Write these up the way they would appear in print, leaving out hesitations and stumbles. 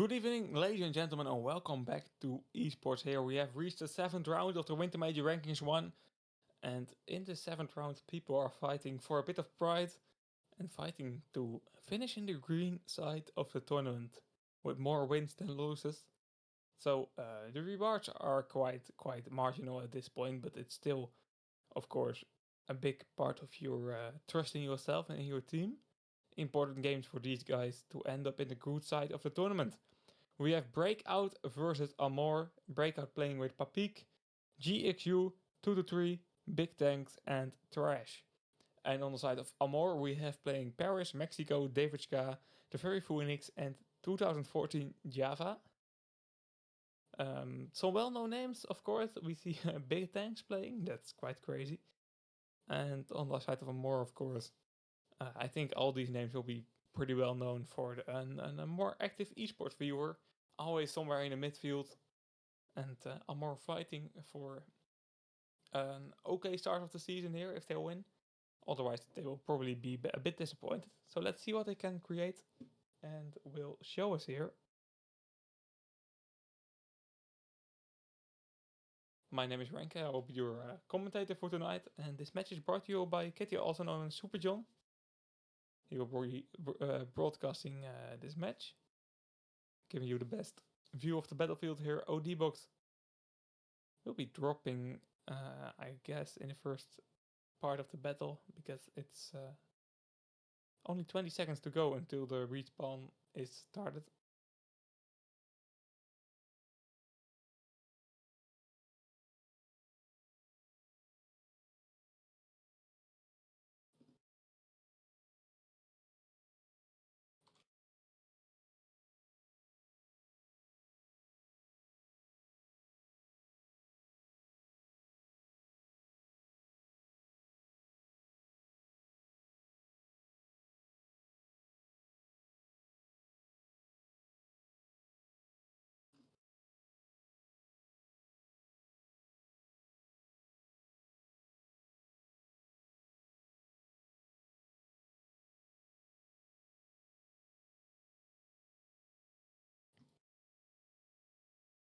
Good evening, ladies and gentlemen, and welcome back to esports. Here we have reached the 7th round of the Winter Major Rankings 1, and in the 7th round people are fighting for a bit of pride and fighting to finish in the green side of the tournament with more wins than losses. So the rewards are quite marginal at this point, but it's still, of course, a big part of your trust in yourself and in your team. Important games for these guys to end up in the good side of the tournament. We have Breakout versus AMORE, Breakout playing with Papik, GXU, 2-3, Big Tanks, and Trash. And on the side of AMORE, we have playing Paris, Mexico, Davidska, The Very Phoenix, and 2014 Java. Some well-known names, of course. We see Big Tanks playing, that's quite crazy. And on the side of AMORE, of course, I think all these names will be pretty well known for a more active esports viewer, always somewhere in the midfield, and AMORE fighting for an okay start of the season here if they win. Otherwise, they will probably be a bit disappointed. So let's see what they can create and will show us here. My name is Renke, I will be your commentator for tonight, and this match is brought to you by Kitty, also known as Super John. He will be broadcasting this match, giving you the best view of the battlefield here. OD box will be dropping, I guess, in the first part of the battle, because it's only 20 seconds to go until the respawn is started.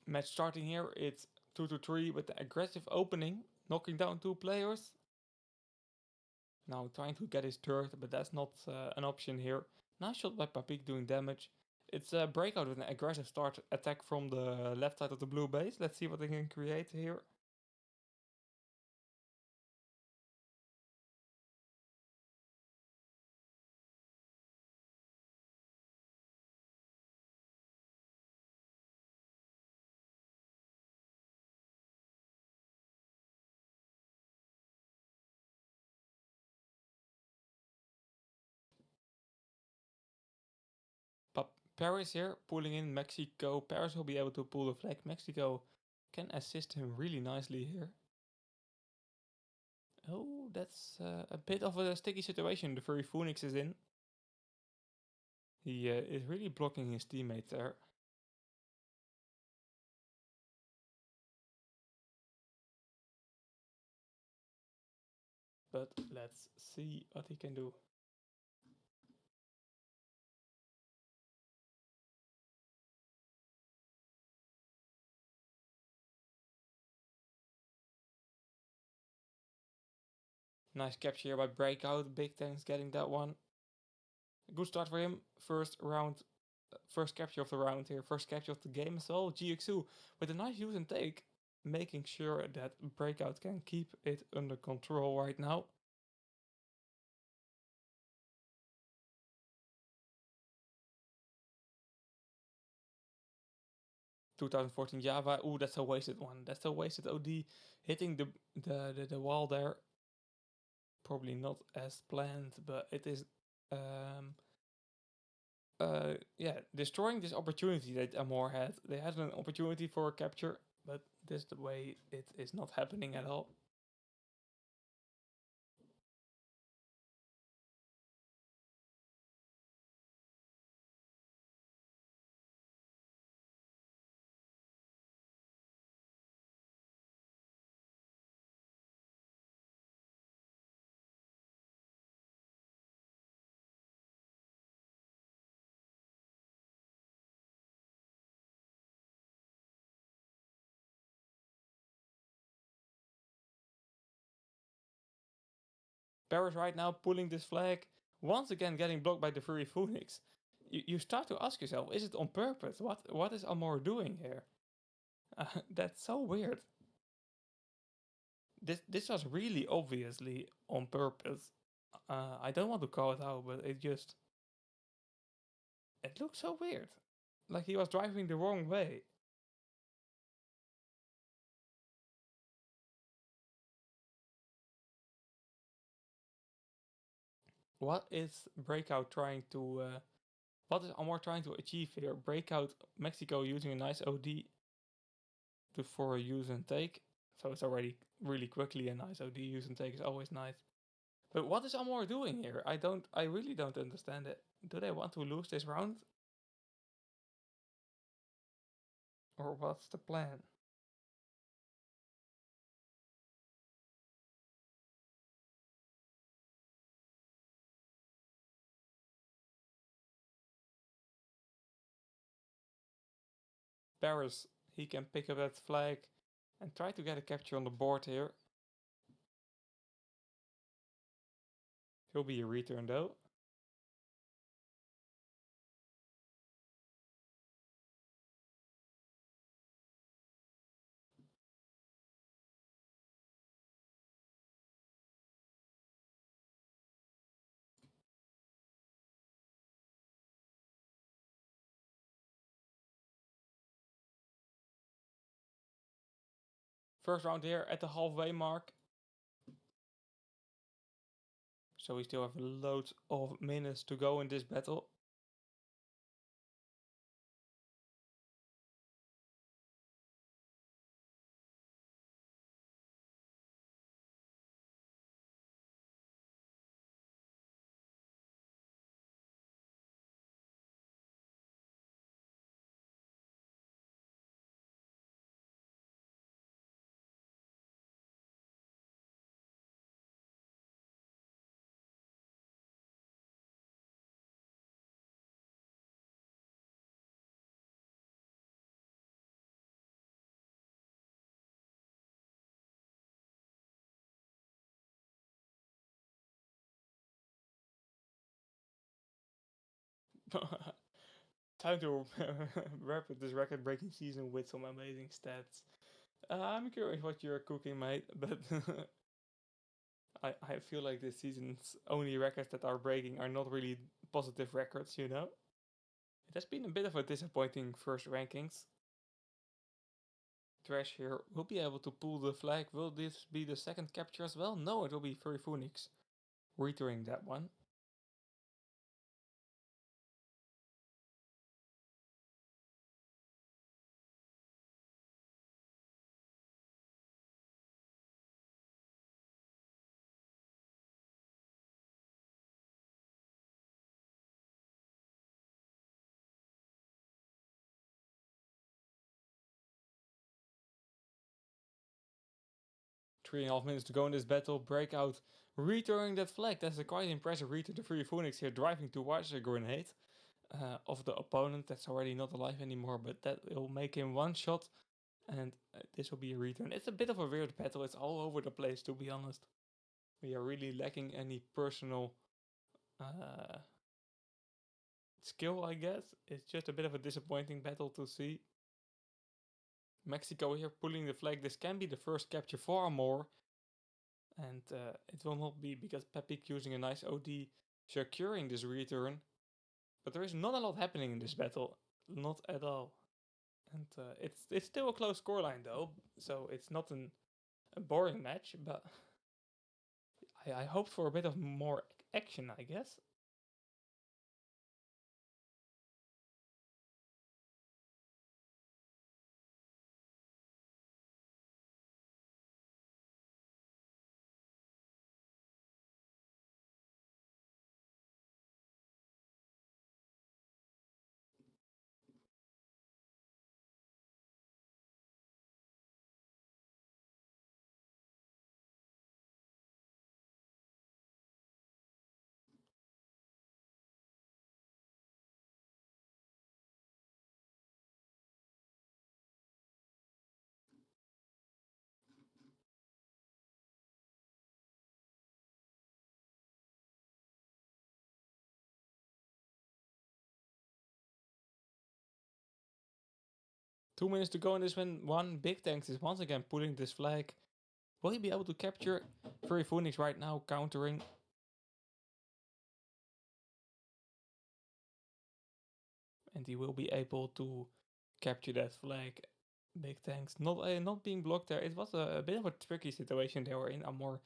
Match starting here, it's 2-3 with the aggressive opening, knocking down 2 players. Now trying to get his turret, but that's not an option here. Nice shot by Papik doing damage. It's a Breakout with an aggressive start attack from the left side of the blue base. Let's see what they can create here. Paris here, pulling in Mexico. Paris will be able to pull the flag. Mexico can assist him really nicely here. Oh, that's a bit of a sticky situation the Furry Phoenix is in. He is really blocking his teammate there. But let's see what he can do. Nice capture here by Breakout. Big thanks getting that one. Good start for him. First round, first capture of the round here. First capture of the game as well. GXU with a nice use and take, making sure that Breakout can keep it under control right now. (2014 Java). Ooh, that's a wasted one. That's a wasted OD. Hitting the wall there. Probably not as planned, but it is yeah, destroying this opportunity that AMORE had. They had an opportunity for a capture, but this the way it is not happening at all. Paris right now pulling this flag, once again getting blocked by the Fury Phoenix. You start to ask yourself, is it on purpose? What is AMORE doing here? That's so weird. This was really obviously on purpose. I don't want to call it out, but it looks so weird. Like he was driving the wrong way. What is Breakout trying to? What is AMORE trying to achieve here? Breakout Mexico using a nice OD for a use and take, so it's already really quickly a nice OD. Use and take is always nice. But what is AMORE doing here? I really don't understand it. Do they want to lose this round? Or what's the plan? Paris, he can pick up that flag and try to get a capture on the board here. He'll be a return though. First round here at the halfway mark. So we still have loads of minutes to go in this battle. Time to wrap up this record-breaking season with some amazing stats. I'm curious what you're cooking, mate, but I feel like this season's only records that are breaking are not really positive records, you know? It has been a bit of a disappointing first rankings. Trash here will be able to pull the flag. Will this be the second capture as well? No, it will be Furry Phoenix returning that one. Three and a half minutes to go in this battle. Breakout returning that flag. That's a quite impressive return to Furry Phoenix here, driving towards a grenade of the opponent that's already not alive anymore, but that will make him one shot, and this will be a return. It's a bit of a weird battle. It's all over the place, to be honest. We are really lacking any personal skill, I guess. It's just a bit of a disappointing battle to see. Mexico here pulling the flag. This can be the first capture for AMORE. And it will not be because Pepik using a nice OD securing this return. But there is not a lot happening in this battle. Not at all. And it's still a close scoreline though. So it's not a boring match. But I hope for a bit of more action, I guess. 2 minutes to go in this one. Big Tanks is once again pulling this flag. Will he be able to capture? Fury Phoenix right now countering. And he will be able to capture that flag. Big Tanks not being blocked there. It was a bit of a tricky situation they were in. AMORE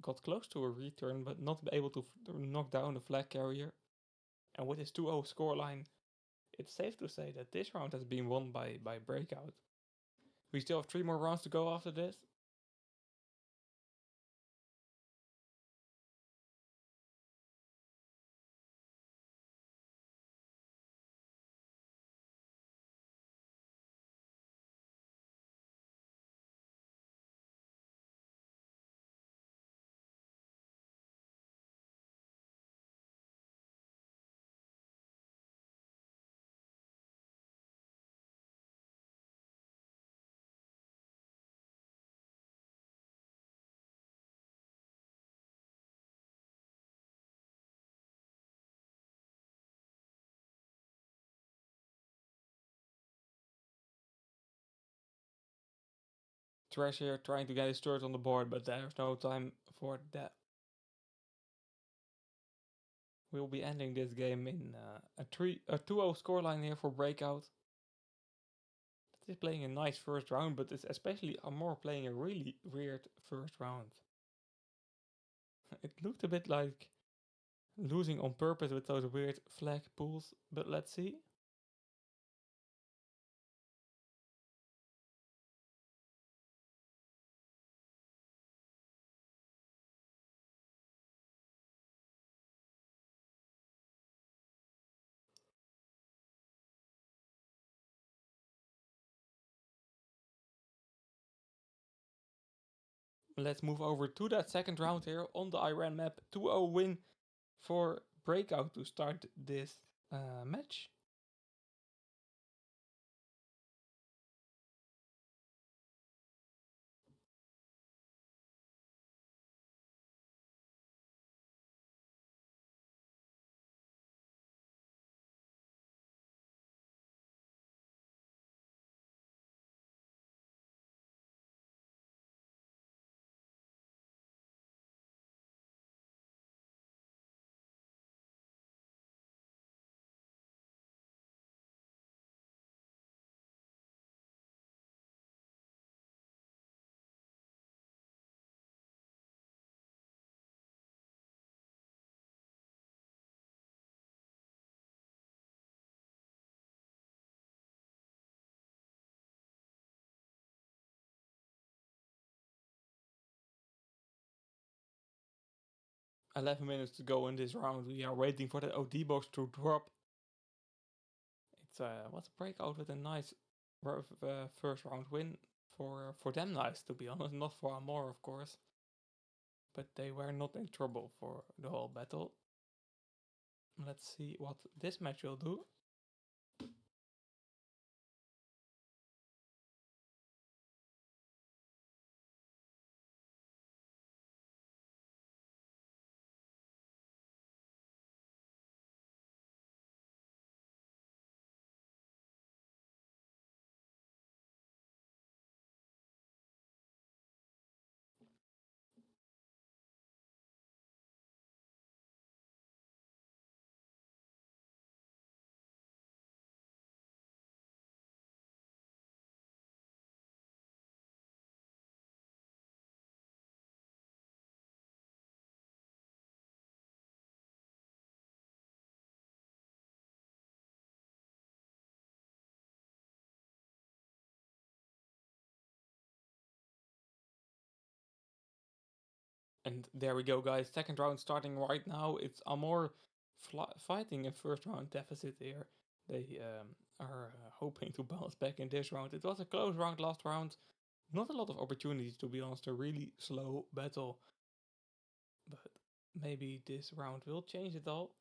got close to a return, but not able to knock down the flag carrier. And with his 2-0 scoreline, it's safe to say that this round has been won by BREAKOUT. We still have 3 more rounds to go after this. Trash here trying to get his third on the board, but there's no time for that. We'll be ending this game in a 2-0 scoreline here for BREAKOUT. It is playing a nice first round, but it's especially AMORE playing a really weird first round. It looked a bit like losing on purpose with those weird flag pulls, but let's see. Let's move over to that second round here on the Iran map. 2-0 win for BREAKOUT to start this match. .11 minutes to go in this round. We are waiting for the OD box to drop. It's what's a BREAKOUT with a nice first round win for them. Nice, to be honest, not for AMORE of course, but they were not in trouble for the whole battle. Let's see what this match will do. And there we go, guys. Second round starting right now. It's AMORE fighting a first round deficit here. They are hoping to bounce back in this round. It was a close round last round. Not a lot of opportunities, to be honest. A really slow battle. But maybe this round will change it all.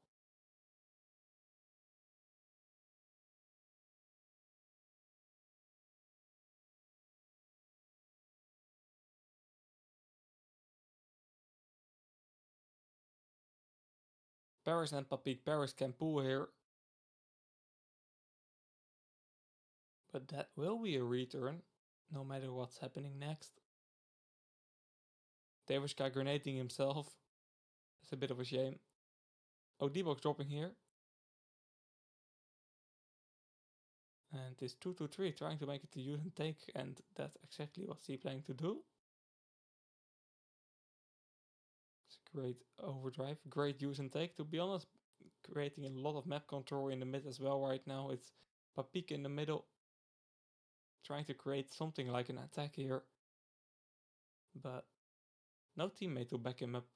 Paris and Papik. Paris can pull here. But that will be a return, no matter what's happening next. Daviska grenading himself. It's a bit of a shame. Oh, D-Box dropping here. And this 2-2-3 trying to make it to use and take, and that's exactly what he's planning to do. It's a great overdrive, great use and take. To be honest, creating a lot of map control in the mid as well right now. It's Papik in the middle, trying to create something like an attack here. But no teammate to back him up.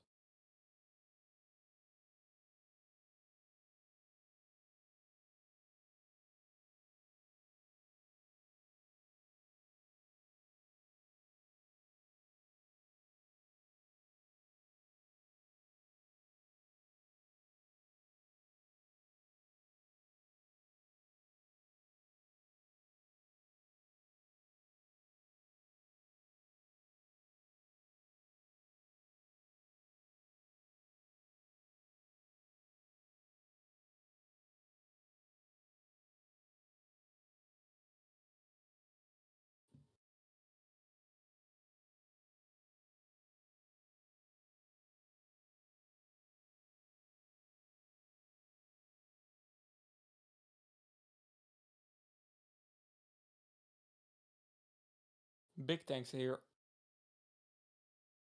Big tanks here.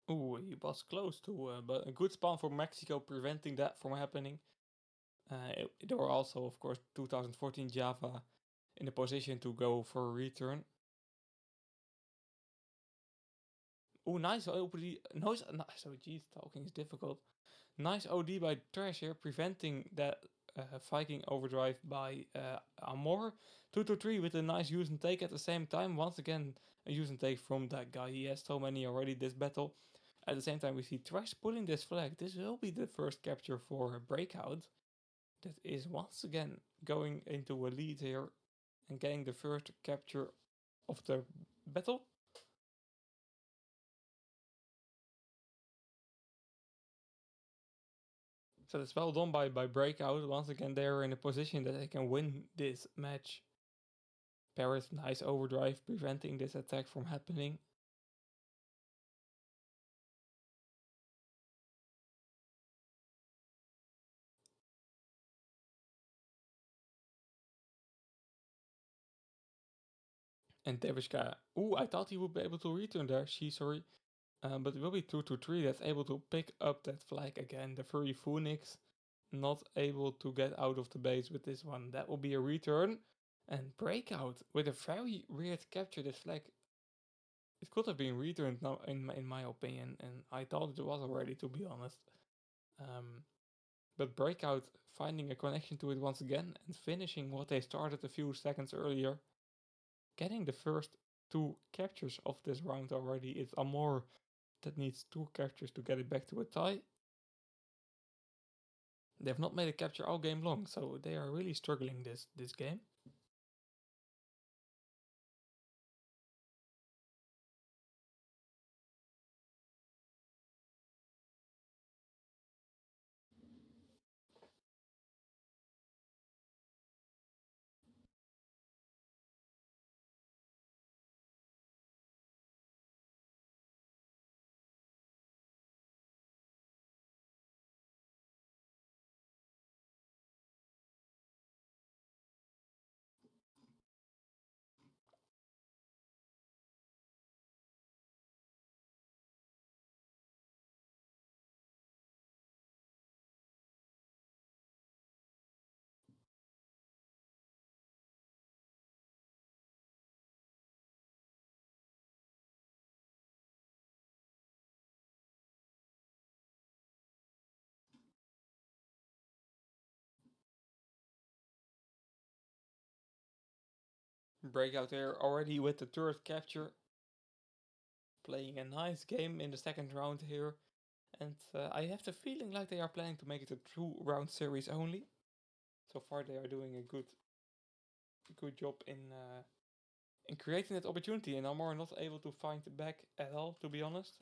Ooh, he was close to, but a good spawn for Mexico, preventing that from happening. There were also, of course, 2014 Java in a position to go for a return. Ooh, nice OD. Nice, so geez, talking is difficult. Nice OD by Trash here, preventing that Viking overdrive by AMORE. 2-3 with a nice use and take at the same time. Once again, a use and take from that guy. He has so many already this battle. At the same time, we see Trash pulling this flag. This will be the first capture for Breakout. That is once again going into a lead here and getting the first capture of the battle. So that's well done by Breakout. Once again, they're in a position that they can win this match. Paris, nice overdrive, preventing this attack from happening. And Devishka, ooh, I thought he would be able to return there, sorry. But it will be 2-3 that's able to pick up that flag again. The Furry Phoenix not able to get out of the base with this one. That will be a return. And Breakout with a very weird capture. This flag, it could have been returned now, in my opinion, and I thought it was already, to be honest. But Breakout finding a connection to it once again and finishing what they started a few seconds earlier. Getting the first 2 captures of this round already. It's AMORE that needs 2 captures to get it back to a tie. They've not made a capture all game long, so they are really struggling this game. Breakout there already with the 3rd capture. Playing a nice game in the 2nd round here. And I have the feeling like they are planning to make it a 2-round series only. So far they are doing a good job in creating that opportunity, and AMORE not able to find back at all, to be honest.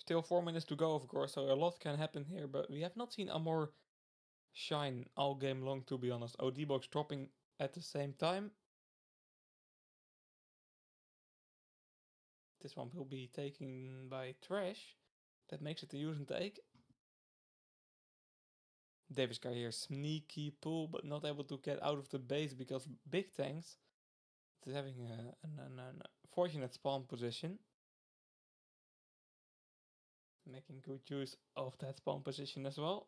Still 4 minutes to go, of course, so a lot can happen here, but we have not seen AMORE shine all game long, to be honest. OD box dropping at the same time. This one will be taken by Trash. That makes it a use and take. Davis guy here, sneaky pull, but not able to get out of the base because Big Tanks is having an fortunate spawn position. Making good use of that spawn position as well.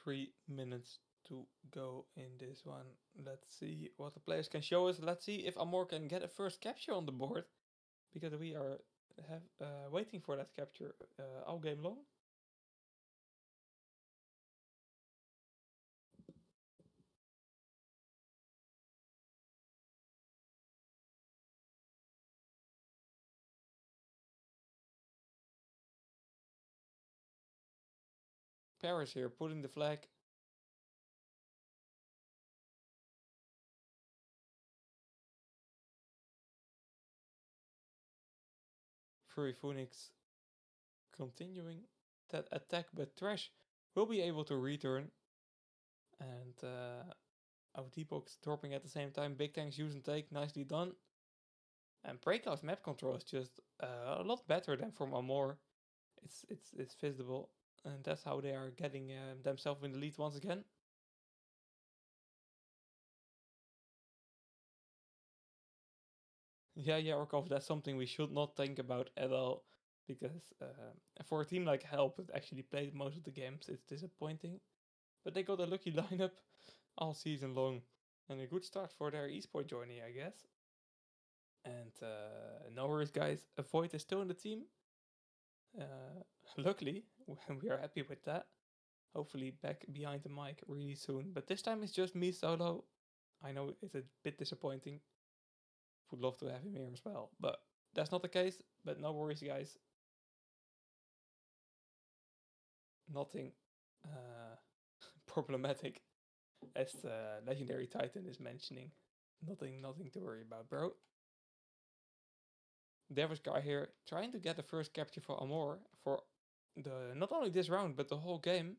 Three minutes to go in this one. Let's see what the players can show us. Let's see if AMORE can get a first capture on the board, because we are waiting for that capture all game long. Paris here putting the flag. Fury Phoenix continuing that attack, but Trash will be able to return. And our T-Box dropping at the same time. Big Tanks use and take, nicely done. And Breakout's map control is just a lot better than from AMORE. It's visible, and that's how they are getting themselves in the lead once again. Yeah, Orkov, that's something we should not think about at all, because for a team like Help that actually played most of the games, it's disappointing. But they got a lucky lineup all season long, and a good start for their esport journey, I guess. And no worries, guys. Avoid is still in the team. Luckily, we are happy with that. Hopefully back behind the mic really soon. But this time it's just me solo. I know it's a bit disappointing. Would love to have him here as well, but that's not the case. But no worries, guys. Nothing problematic, as the legendary Titan is mentioning. Nothing to worry about, bro. There was guy here trying to get the first capture for AMORE for the not only this round but the whole game.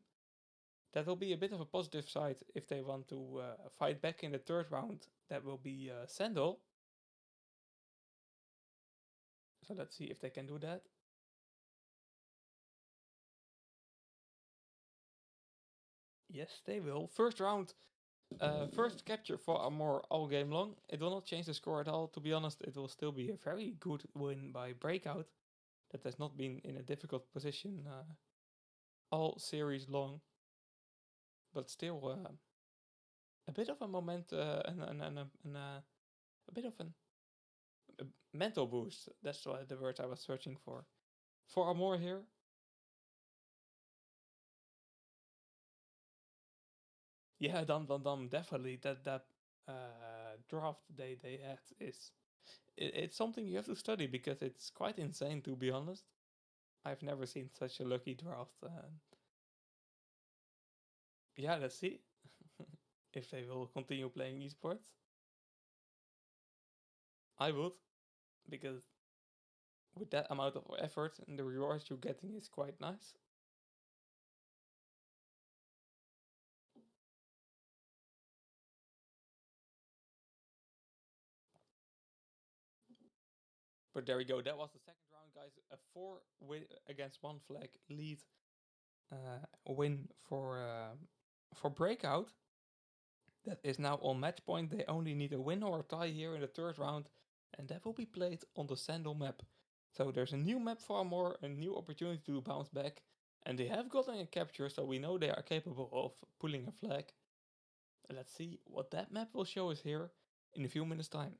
That will be a bit of a positive side if they want to fight back in the third round. That will be Sandal. So let's see if they can do that. Yes, they will. First round, first capture for AMORE all game long. It will not change the score at all. To be honest, it will still be a very good win by Breakout. That has not been in a difficult position all series long. But still, a bit of a moment and a bit of a mental boost. That's the word I was searching for. For AMORE here. Yeah, dum, definitely. That draft they had is it's something you have to study, because it's quite insane, to be honest. I've never seen such a lucky draft. Yeah, let's see if they will continue playing esports. I would, because with that amount of effort and the rewards you're getting is quite nice. But there we go. That was the second round, guys. A 4 win against 1 flag lead win for Breakout. That is now on match point. They only need a win or a tie here in the third round, and that will be played on the Sandal map. So there's a new map for AMORE, a new opportunity to bounce back, and they have gotten a capture, so we know they are capable of pulling a flag. Let's see what that map will show us here in a few minutes' time.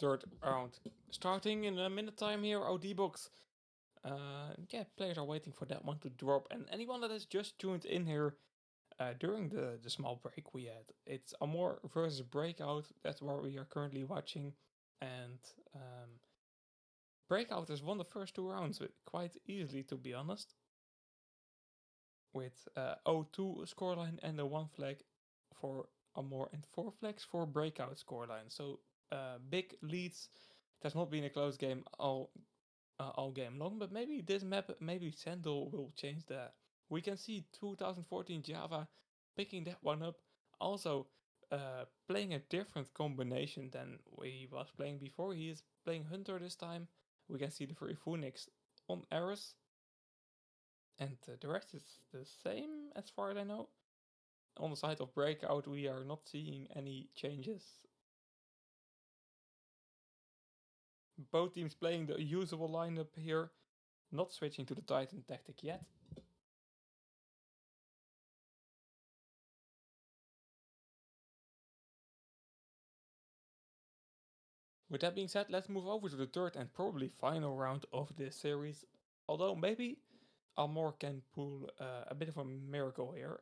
Third round starting in a minute time here. OD box. Yeah, players are waiting for that one to drop. And anyone that has just tuned in here during the small break we had, it's AMORE versus BREAKOUT. That's what we are currently watching. And BREAKOUT has won the first two rounds quite easily, to be honest, with 0-2 scoreline and a 1 flag for AMORE and 4 flags for BREAKOUT scoreline. So big leads. It has not been a close game all game long, but maybe this map, maybe Sandal will change that. We can see 2014 Java picking that one up. Also, playing a different combination than we was playing before. He is playing Hunter this time. We can see the free Phoenix on Eris. And the rest is the same as far as I know. On the side of BREAKOUT, we are not seeing any changes. Both teams playing the usual lineup here, not switching to the Titan tactic yet. With that being said, let's move over to the third and probably final round of this series. Although maybe AMORE can pull a bit of a miracle here.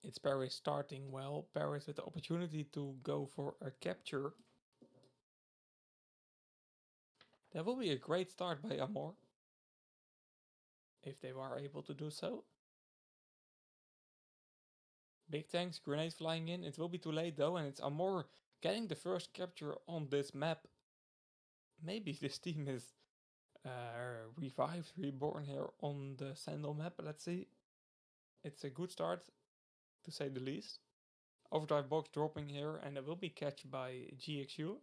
It's Paris starting well. Paris with the opportunity to go for a capture. That will be a great start by AMORE, if they are able to do so. Big tanks, grenades flying in. It will be too late though, and it's AMORE getting the first capture on this map. Maybe this team is revived, reborn here on the Sandal map. Let's see. It's a good start, to say the least. Overdrive box dropping here, and it will be catched by GXU.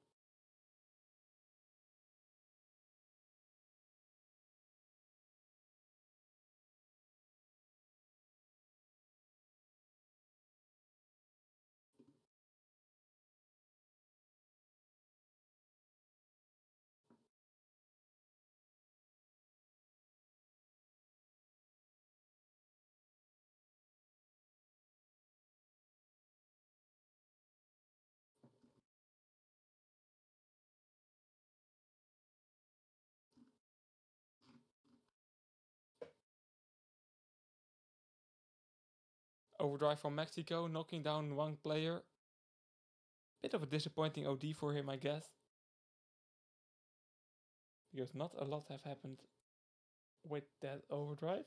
Overdrive from Mexico, knocking down one player. Bit of a disappointing OD for him, I guess. Because not a lot have happened with that overdrive.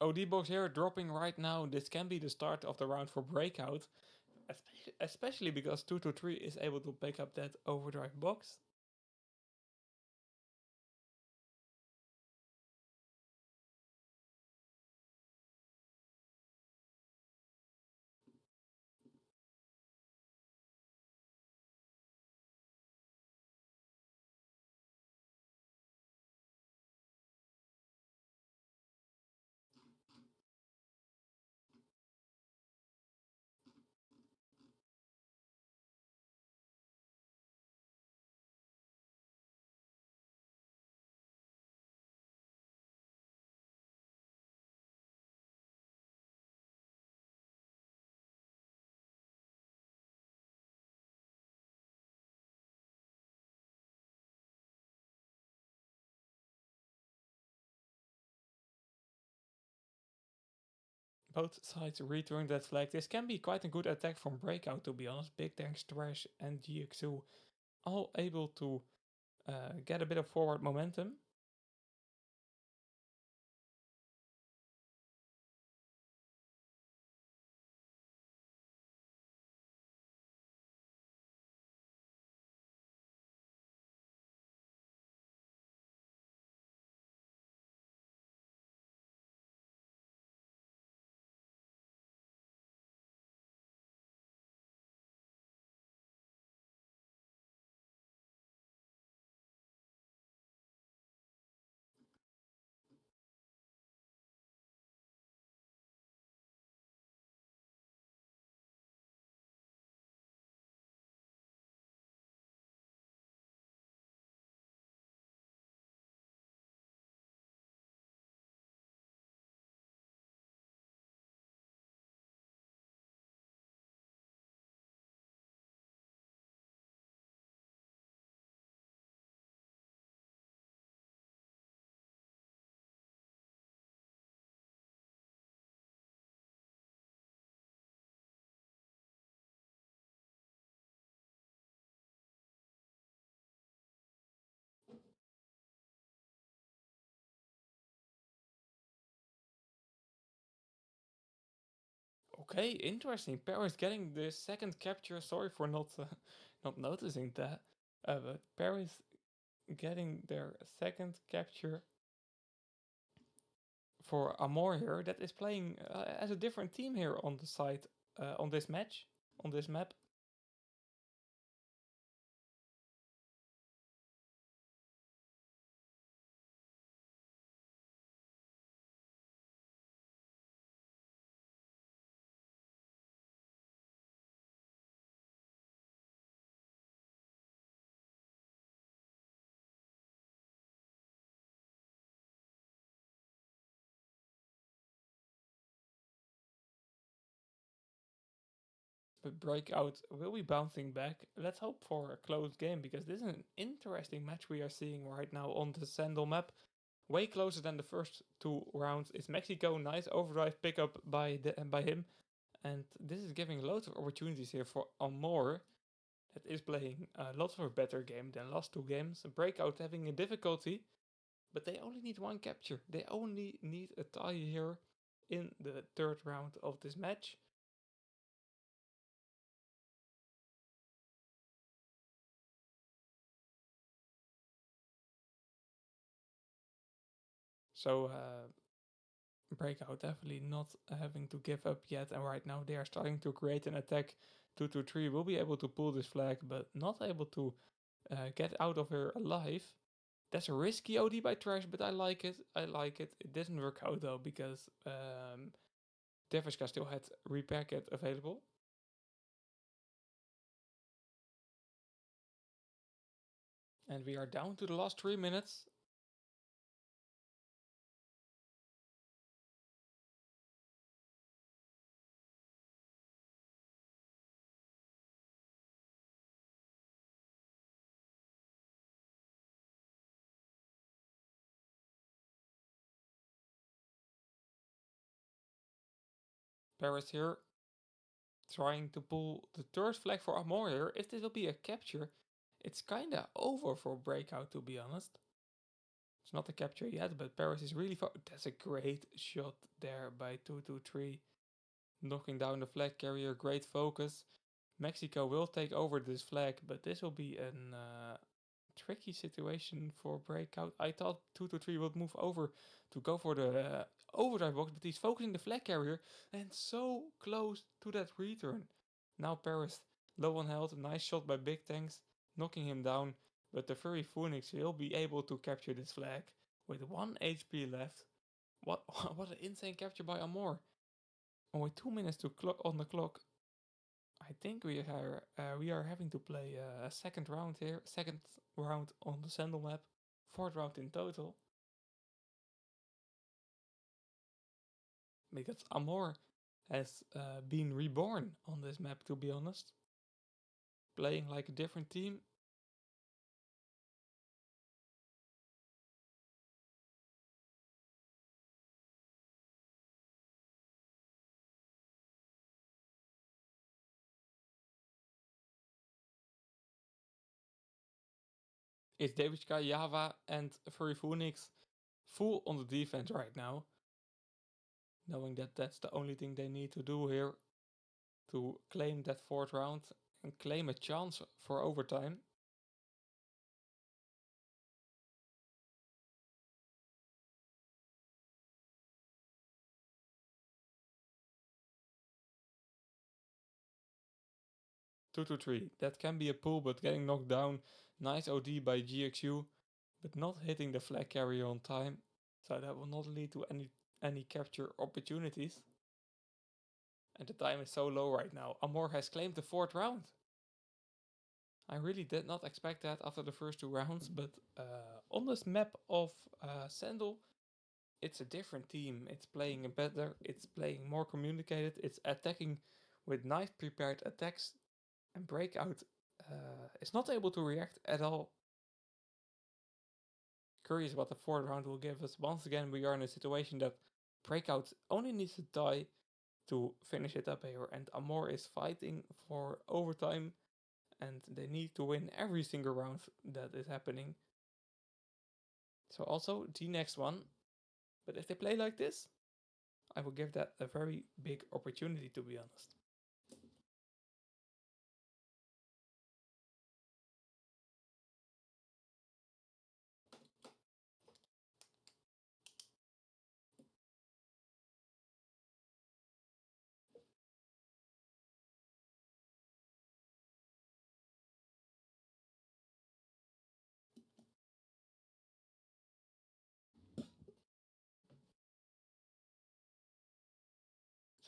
OD box here dropping right now. This can be the start of the round for BREAKOUT. Especially because 223 is able to pick up that overdrive box. Both sides return that flag. This can be quite a good attack from BREAKOUT, to be honest. Big Tanks, Trash and GXU all able to get a bit of forward momentum. Okay, interesting. Paris getting the second capture. Sorry for not not noticing that. But Paris getting their second capture for AMORE here. That is playing as a different team here on the side on this match, on this map. But Breakout will be bouncing back. Let's hope for a close game because this is an interesting match we are seeing right now on the Sandal map. Way closer than the first two rounds is Mexico. Nice overdrive pickup by him. And this is giving loads of opportunities here for AMORE that is playing lots of a better game than last two games. Breakout having a difficulty, but they only need one capture. They only need a tie here in the third round of this match. So Breakout definitely not having to give up yet, and right now they are starting to create an attack. 2-2-3 will be able to pull this flag, but not able to get out of here alive. That's a risky OD by Trash, but I like it. I like it. It didn't work out though because Devishka still had repair kit available. And we are down to the last 3 minutes. Paris here trying to pull the third flag for AMORE here. If this will be a capture, it's kinda over for Breakout, to be honest. It's not a capture yet, but Paris is really far. That's a great shot there by 2-2-3. Knocking down the flag carrier, great focus. Mexico will take over this flag, but this will be an tricky situation for Breakout. I thought 2-3 would move over to go for the overdrive box, but he's focusing the flag carrier and so close to that return. Now Paris low on health, nice shot by Big Tanks, knocking him down, but the Furry Phoenix will be able to capture this flag with 1 HP left. What what an insane capture by AMORE. Only 2 minutes to clock on the clock. I think we are having to play a second round here, second round on the Sandal map, fourth round in total. Because AMORE has been reborn on this map, to be honest. Playing like a different team. It's Davidska, Java and Furry Phoenix full on the defense right now. Knowing that that's the only thing they need to do here to claim that fourth round and claim a chance for overtime. 2-3. That can be a pull, but getting knocked down. Nice OD by GXU, but not hitting the flag carrier on time. So that will not lead to any capture opportunities. And the time is so low right now. AMORE has claimed the fourth round. I really did not expect that after the first two rounds, but on this map of Sandal, it's a different team. It's playing better, it's playing more communicated, it's attacking with nice prepared attacks, and Breakout is not able to react at all. Curious what the fourth round will give us. Once again, we are in a situation that Breakout only needs to die to finish it up here, and AMORE is fighting for overtime, and they need to win every single round that is happening. So also the next one, but if they play like this, I will give that a very big opportunity, to be honest.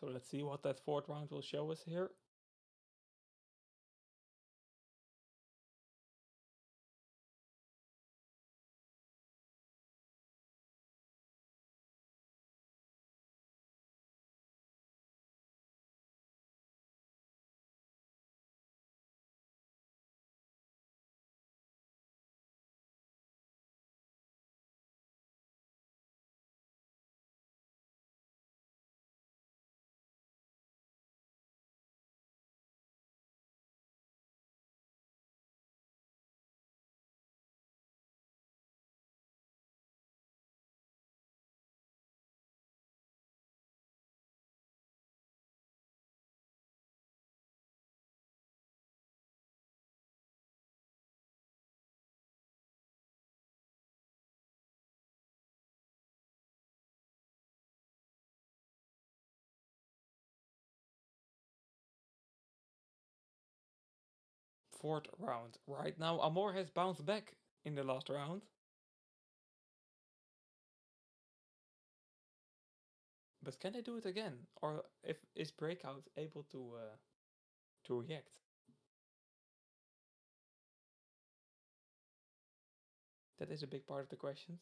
So let's see what that fourth round will show us here. Fourth round. Right now, AMORE has bounced back in the last round. But can they do it again? Or if is BREAKOUT able to react? That is a big part of the questions.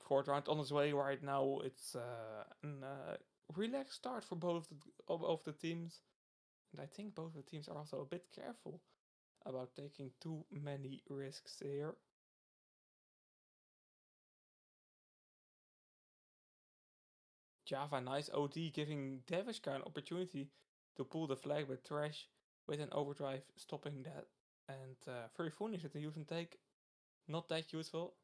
Fourth round on its way right now. It's a relaxed start for both the teams. And I think both the teams are also a bit careful about taking too many risks here. Java, nice OD, giving Devishka an opportunity to pull the flag, but Trash with an overdrive stopping that. And very foolish at the use and take. Not that useful.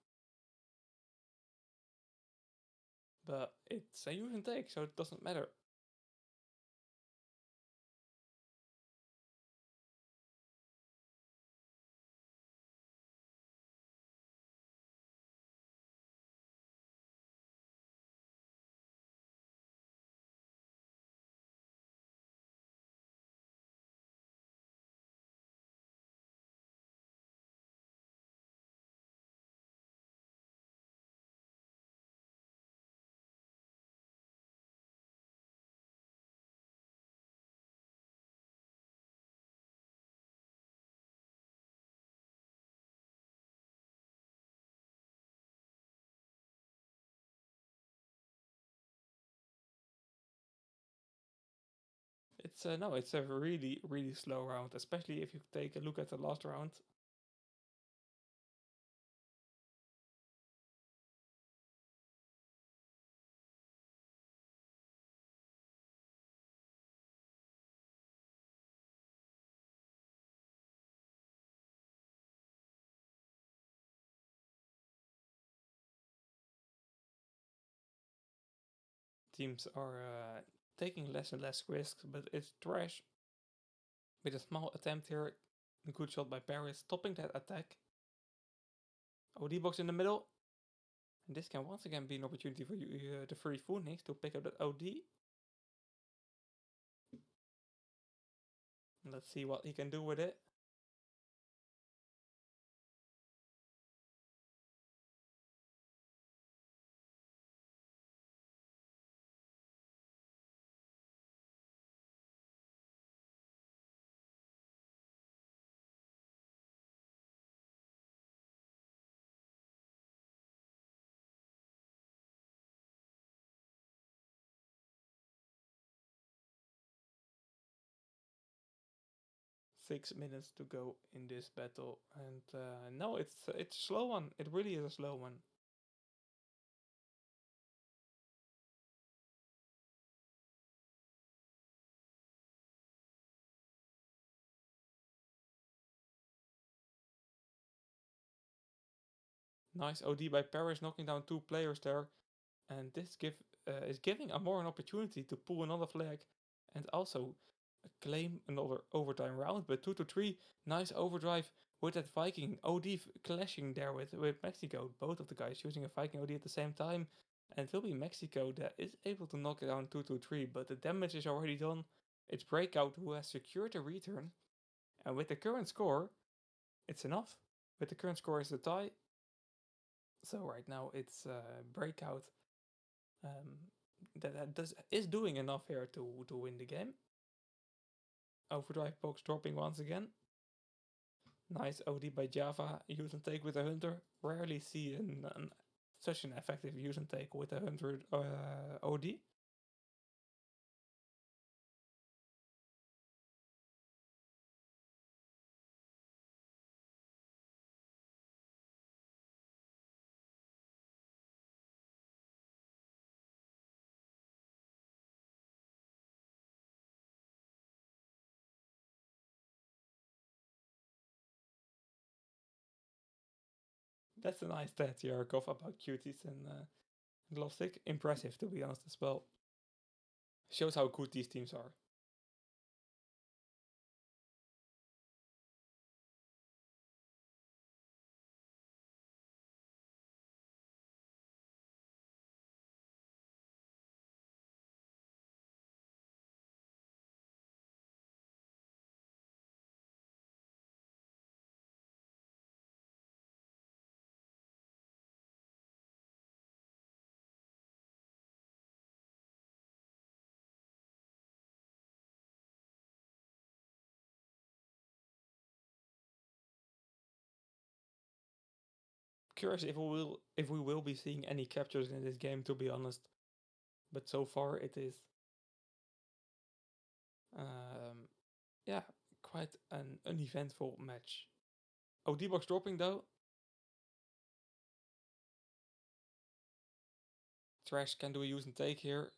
But it's a use and take, so it doesn't matter. it's no, it's a really really slow round, especially if you take a look at the last round. Teams are taking less and less risks, but it's trash. With a small attempt here, a good shot by Paris, stopping that attack. OD box in the middle. And this can once again be an opportunity for you, the free Phoenix to pick up that OD. Let's see what he can do with it. .6 minutes to go in this battle, and no, it's a slow one. It really is a slow one. Nice OD by Paris, knocking down 2 players there, and this is giving AMORE an opportunity to pull another flag, and also claim another overtime round. But 2-3, nice overdrive with that Viking OD clashing there with Mexico. Both of the guys using a Viking OD at the same time. And it will be Mexico that is able to knock it down 2-3, but the damage is already done. It's Breakout who has secured a return. And with the current score, it's enough. With the current score is a tie. So right now it's Breakout that is doing enough here to win the game. Overdrive box dropping once again. Nice OD by Java. Use and take with a hunter. Rarely see such an effective use and take with a hunter OD. That's a nice stat, Yarkov, about cuties and glove stick. Impressive, to be honest, as well. Shows how good these teams are. Curious if we will be seeing any captures in this game, to be honest. But so far it is yeah, quite an uneventful match. Oh, D-Box dropping though. Trash can do a use and take here.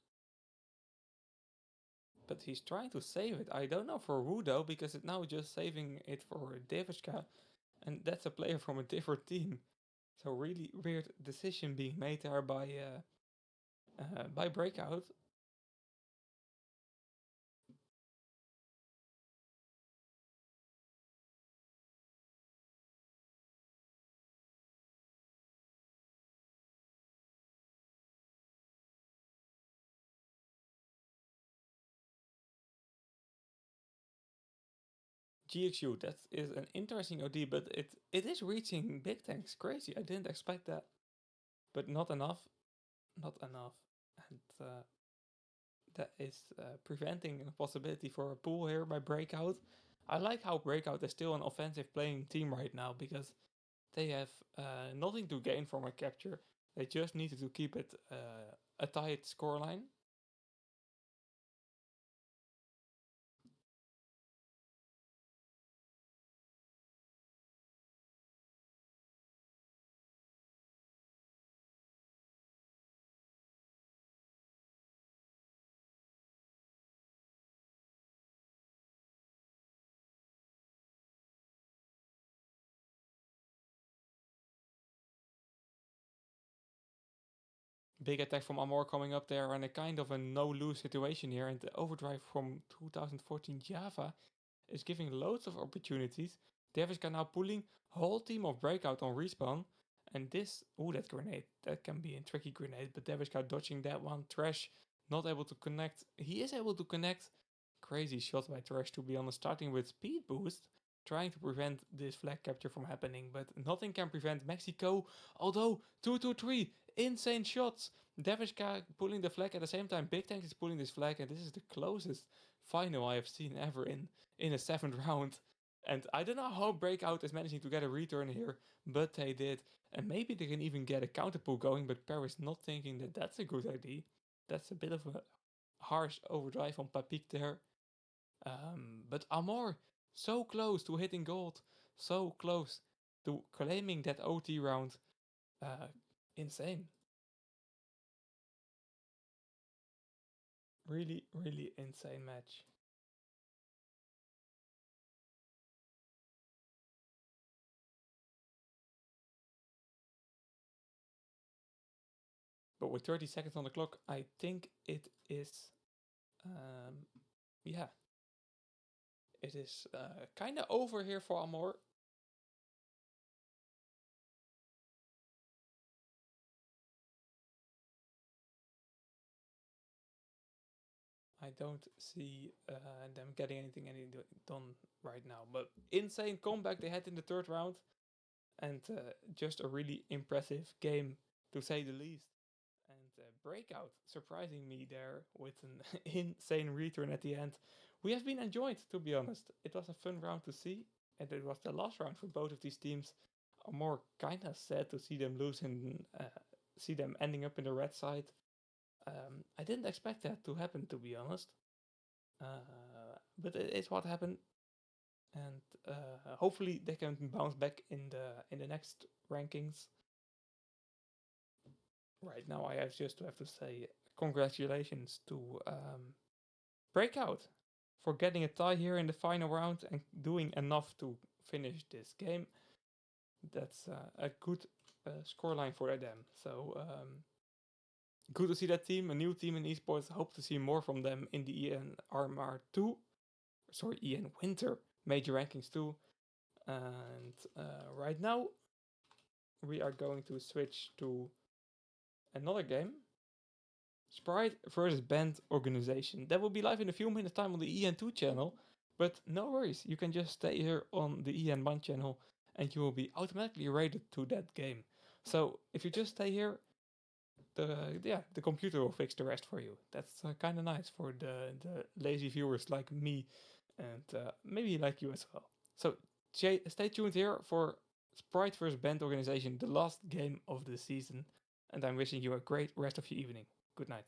But he's trying to save it. I don't know for who though, because it's now just saving it for Devishka. And that's a player from a different team. So really weird decision being made there by Breakout. GXU, that is an interesting OD, but it is reaching big tanks. Crazy. I didn't expect that. But not enough. Not enough. And that is preventing a possibility for a pull here by Breakout. I like how Breakout is still an offensive playing team right now, because they have nothing to gain from a capture. They just needed to keep it a tight scoreline. Big attack from Amor coming up there, and a kind of a no-lose situation here. And the overdrive from 2014 Java is giving loads of opportunities. Devishka now pulling whole team of Breakout on respawn. And this, oh, that grenade, that can be a tricky grenade, but Devishka dodging that one. Trash not able to connect. He is able to connect. Crazy shot by Trash, to be honest, starting with speed boost, trying to prevent this flag capture from happening, but nothing can prevent Mexico. Although 2-2-3, insane shots. Devishka pulling the flag at the same time. Big Tank is pulling this flag, and this is the closest final I have seen ever in a 7th round. And I don't know how Breakout is managing to get a return here, but they did. And maybe they can even get a counter pull going, but Paris not thinking that that's a good idea. That's a bit of a harsh overdrive on Papik there. But Amor, so close to hitting gold, so close to claiming that OT round. Uh, Insane. Really, really insane match. But with 30 seconds on the clock, I think it is, um, yeah, it is kind of over here for Amor. I don't see them getting anything done right now. But insane comeback they had in the 3rd round, and just a really impressive game to say the least. And Breakout surprising me there with an insane return at the end. We have been enjoyed, to be honest. It was a fun round to see, and it was the last round for both of these teams. I'm more kind of sad to see them lose and see them ending up in the red side. I didn't expect that to happen, to be honest. But it's what happened, and hopefully they can bounce back in the next rankings. Right now, I have to say congratulations to Breakout for getting a tie here in the final round and doing enough to finish this game. That's a good scoreline for them. So good to see that team, a new team in esports. Hope to see more from them in the EN Armar 2, sorry, EN Winter Major Rankings 2. And right now, we are going to switch to another game. Sprite versus Band Organization. That will be live in a few minutes time on the EN2 channel. But no worries, you can just stay here on the EN1 channel and you will be automatically rated to that game. So if you just stay here, the computer will fix the rest for you. That's kind of nice for the lazy viewers like me and maybe like you as well. So stay tuned here for Sprite vs Band Organization, the last game of the season. And I'm wishing you a great rest of your evening. Good night.